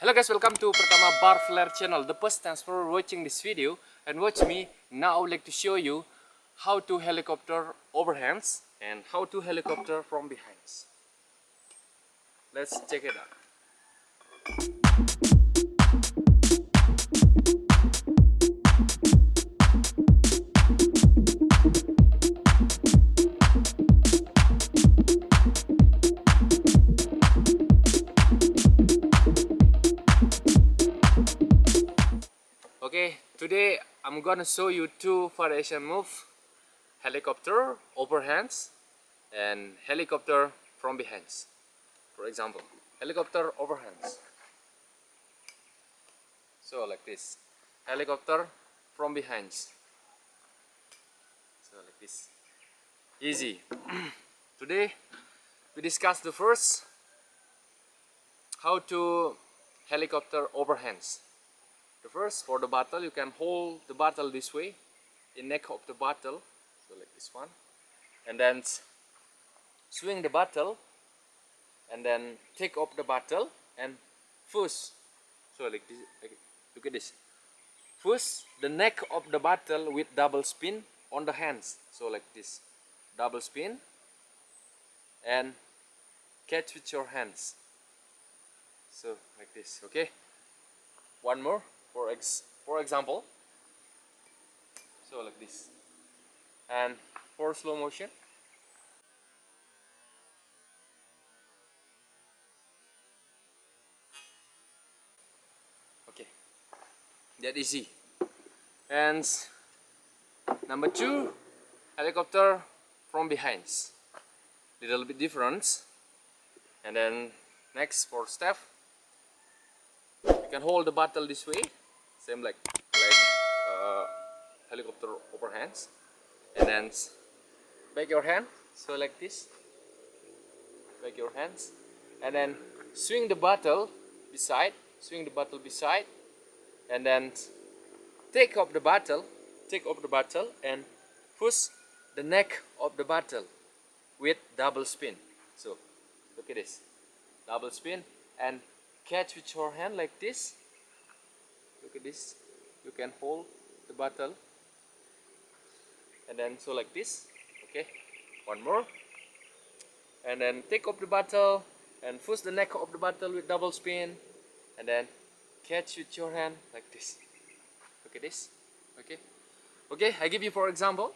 Hello guys, welcome to Pratama Bar Flair channel. The first, thanks for watching this video and watch me. Now I would like to show you how to helicopter overhands and how to helicopter from behind. Let's check it out. Okay, today I'm gonna show you two variation move: helicopter overhands and helicopter from behind. For example, helicopter overhands. So like this, helicopter from behind. So like this, easy. Today we discuss the first, how to helicopter overhands. The first, for the bottle, you can hold the bottle this way, in neck of the bottle, so like this one, and then swing the bottle, and then take off the bottle and push. So like this, look at this. Push the neck of the bottle with double spin on the hands. So like this, double spin, and catch with your hands. So like this, okay. One more. For example, so like this, and for slow motion, okay, that easy. And number two, helicopter from behind, little bit different. And then next, for step, you can hold the bottle this way, same like helicopter overhands, and then back your hand, so like this, back your hands, and then swing the bottle beside, and then take off the bottle, and push the neck of the bottle with double spin. So look at this, double spin, and catch with your hand like this. Look at this, you can hold the bottle, and then so like this, okay. One more, and then take off the bottle and push the neck of the bottle with double spin, and then catch with your hand like this. Look at this, okay, I give you for example.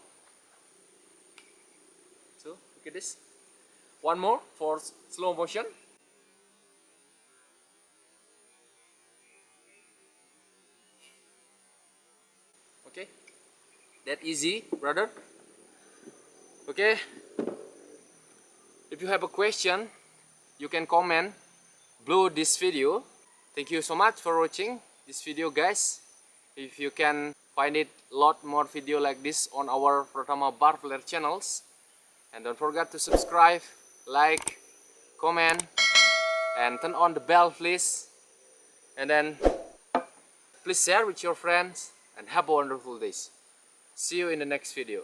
So look at this, one more for slow motion. Okay, that easy, brother. Okay, if you have a question, you can comment below this video. Thank you so much for watching this video, guys. If you can find it a lot more video like this on our Pratama Bar Flair channels, and don't forget to subscribe, like, comment, and turn on the bell, please. And then please share with your friends. And have a wonderful day. See you in the next video.